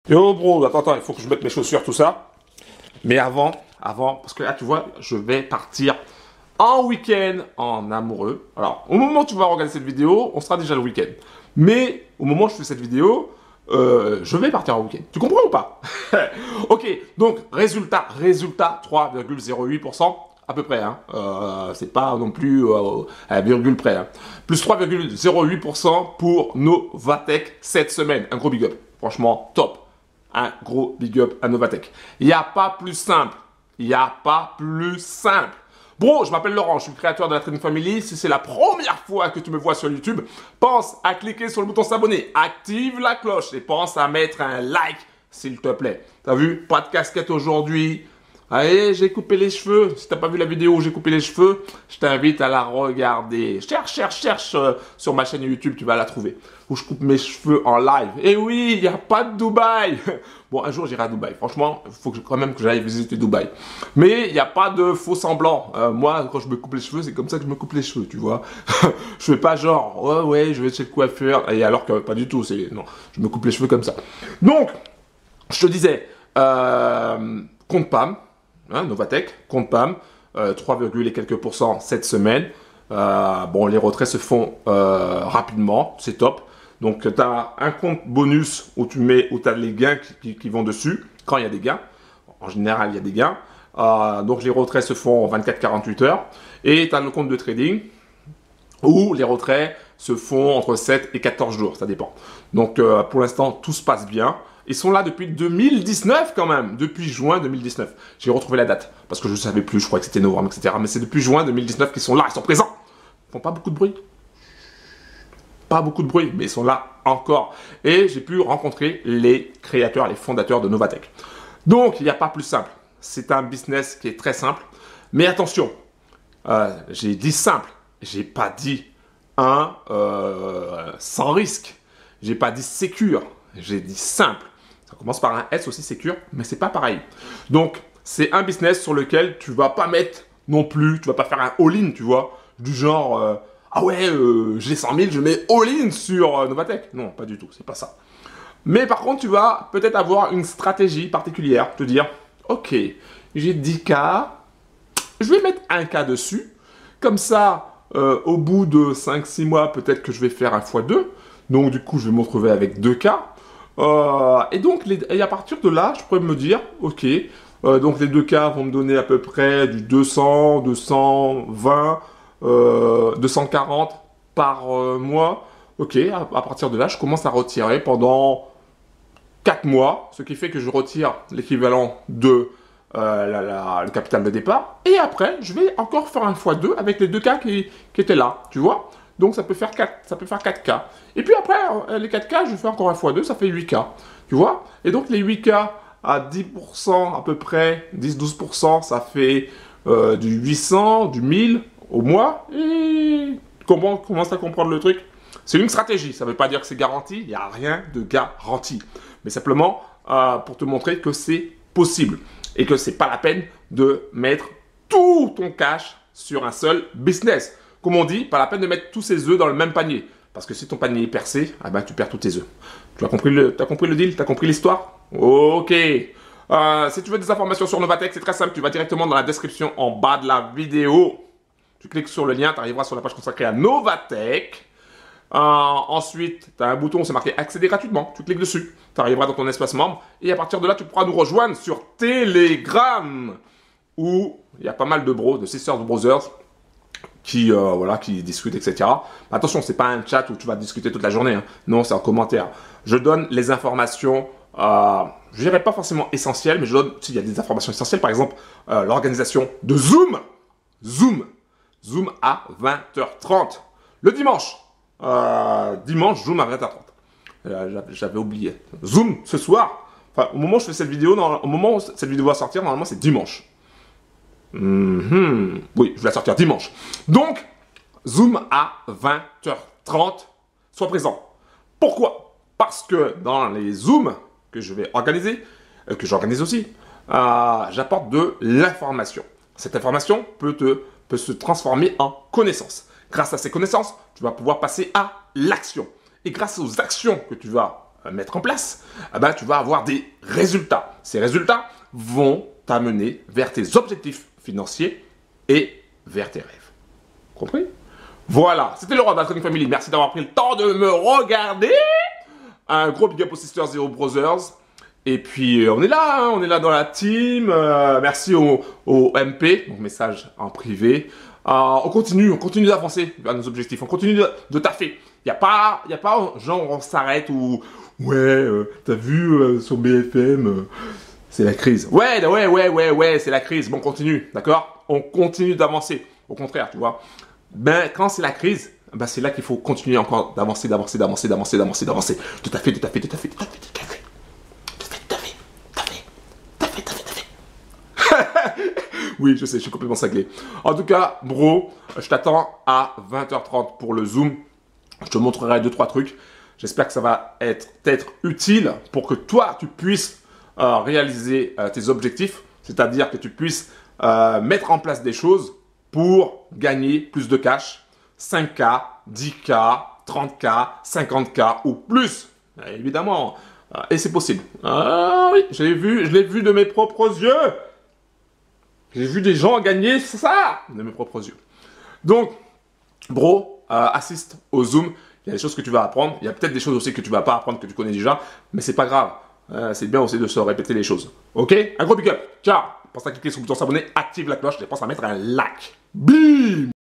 Yo bro, attends, il faut que je mette mes chaussures, tout ça. Mais avant, parce que là, tu vois, je vais partir en week-end en amoureux. Alors, au moment où tu vas regarder cette vidéo, on sera déjà le week-end. Mais au moment où je fais cette vidéo, je vais partir en week-end. Tu comprends ou pas? Ok, donc résultat 3,08%. À peu près, hein. C'est pas non plus à la virgule près. Hein. Plus 3,08% pour Novatech cette semaine. Un gros big up. Franchement, top. Un gros big up à Novatech. Il n'y a pas plus simple. Il n'y a pas plus simple. Bro, je m'appelle Laurent, je suis le créateur de la Trading Family. Si c'est la première fois que tu me vois sur YouTube, pense à cliquer sur le bouton s'abonner, active la cloche et pense à mettre un like, s'il te plaît. T'as vu? Pas de casquette aujourd'hui. Allez, j'ai coupé les cheveux. Si t'as pas vu la vidéo où j'ai coupé les cheveux, je t'invite à la regarder. Cherche sur ma chaîne YouTube, tu vas la trouver. Où je coupe mes cheveux en live. Et oui, il n'y a pas de Dubaï. Bon, un jour j'irai à Dubaï. Franchement, il faut quand même que j'aille visiter Dubaï. Mais il n'y a pas de faux semblant. Moi, quand je me coupe les cheveux, c'est comme ça que je me coupe les cheveux, tu vois. Je fais pas genre, ouais, je vais chez le coiffeur. Et alors que pas du tout. Non, je me coupe les cheveux comme ça. Donc, je te disais, compte PAM. Hein, Novatech, compte PAM, 3, et quelques % cette semaine. Bon, les retraits se font rapidement, c'est top. Donc, tu as un compte bonus où tu as les gains qui vont dessus, quand il y a des gains. En général, il y a des gains. Donc, les retraits se font en 24-48 heures. Et tu as le compte de trading où les retraits se font entre 7 et 14 jours, ça dépend. Donc, pour l'instant, tout se passe bien. Ils sont là depuis 2019 quand même, depuis juin 2019. J'ai retrouvé la date, parce que je ne savais plus, je crois que c'était novembre, etc. Mais c'est depuis juin 2019 qu'ils sont là, ils sont présents. Ils font pas beaucoup de bruit. Pas beaucoup de bruit, mais ils sont là encore. Et j'ai pu rencontrer les créateurs, les fondateurs de Novatech. Donc, il n'y a pas plus simple. C'est un business qui est très simple. Mais attention, j'ai dit simple. J'ai pas dit sans risque. J'ai pas dit sécure. J'ai dit simple. Ça commence par un S aussi, sécure, mais c'est pas pareil. Donc, c'est un business sur lequel tu vas pas mettre non plus, tu vas pas faire un all-in, tu vois, du genre, ah ouais, j'ai 100 000, je mets all-in sur Novatech. Non, pas du tout, c'est pas ça. Mais par contre, tu vas peut-être avoir une stratégie particulière, te dire, ok, j'ai 10K, je vais mettre 1K dessus, comme ça, au bout de 5-6 mois, peut-être que je vais faire un x2, donc du coup, je vais me retrouver avec 2K. Et donc, et à partir de là, je pourrais me dire, ok, donc les 2K vont me donner à peu près du 200, 220, 240 par mois. Ok, à partir de là, je commence à retirer pendant 4 mois, ce qui fait que je retire l'équivalent de le capital de départ. Et après, je vais encore faire un x2 avec les 2K qui étaient là, tu vois. Donc ça peut faire 4K. Et puis après, les 4K, je fais encore un x2, ça fait 8K. Tu vois? Et donc les 8K à 10% à peu près, 10-12%, ça fait du 800, du 1000 au mois. Et comment commence à comprendre le truc? C'est une stratégie, ça ne veut pas dire que c'est garanti, il n'y a rien de garanti. Mais simplement pour te montrer que c'est possible. Et que c'est pas la peine de mettre tout ton cash sur un seul business. Comme on dit, pas la peine de mettre tous ses œufs dans le même panier. Parce que si ton panier est percé, ah ben, tu perds tous tes œufs. Tu as compris le deal? Tu as compris l'histoire? Ok. Si tu veux des informations sur Novatech, c'est très simple. Tu vas directement dans la description en bas de la vidéo. Tu cliques sur le lien, tu arriveras sur la page consacrée à Novatech. Ensuite, tu as un bouton, c'est marqué accéder gratuitement. Tu cliques dessus. Tu arriveras dans ton espace membre. Et à partir de là, tu pourras nous rejoindre sur Telegram. Où il y a pas mal de bros, de sisters, de brothers qui discutent, etc. Attention, c'est pas un chat où tu vas discuter toute la journée. Hein. Non, c'est en commentaire. Je donne les informations, je dirais pas forcément essentielles, mais je donne, s'il y a des informations essentielles, par exemple, l'organisation de Zoom à 20h30. Le dimanche, Zoom à 20h30. J'avais oublié. Zoom, ce soir, enfin, au moment où je fais cette vidéo, au moment où cette vidéo va sortir, normalement, c'est dimanche. Oui, je vais la sortir dimanche. Donc, Zoom à 20h30, sois présent. Pourquoi? Parce que dans les Zooms que je vais organiser, que j'organise aussi, j'apporte de l'information. Cette information peut se transformer en connaissances. Grâce à ces connaissances, tu vas pouvoir passer à l'action. Et grâce aux actions que tu vas mettre en place, eh ben, tu vas avoir des résultats. Ces résultats vont t'amener vers tes objectifs financiers et vers tes rêves. Compris? Voilà, c'était le roi de la Trading Family. Merci d'avoir pris le temps de me regarder. Un gros big up aux Sister Zero Brothers. Et puis, on est là, hein, on est là dans la team. Merci au MP, donc message en privé. On continue d'avancer vers nos objectifs. On continue de taffer. Il n'y a pas genre on s'arrête ou ouais, t'as vu sur BFM, c'est la crise. Ouais, c'est la crise. Bon, on continue, d'accord? On continue d'avancer. Au contraire, tu vois. Ben, quand c'est la crise, ben, c'est là qu'il faut continuer encore d'avancer. De taffer. Oui, je sais, je suis complètement cinglé. En tout cas, bro, je t'attends à 20h30 pour le Zoom. Je te montrerai 2-3 trucs. J'espère que ça va être utile pour que toi, tu puisses réaliser tes objectifs. C'est-à-dire que tu puisses mettre en place des choses pour gagner plus de cash. 5K, 10K, 30K, 50K ou plus. Évidemment. Et c'est possible. Ah oui, je l'ai vu de mes propres yeux. J'ai vu des gens gagner ça de mes propres yeux. Donc, bro, assiste au Zoom. Il y a des choses que tu vas apprendre. Il y a peut-être des choses aussi que tu vas pas apprendre, que tu connais déjà. Mais c'est pas grave. C'est bien aussi de se répéter les choses. Ok? Un gros big up. Ciao. Pense à cliquer sur le bouton s'abonner. Active la cloche. Et pense à mettre un like. Bim!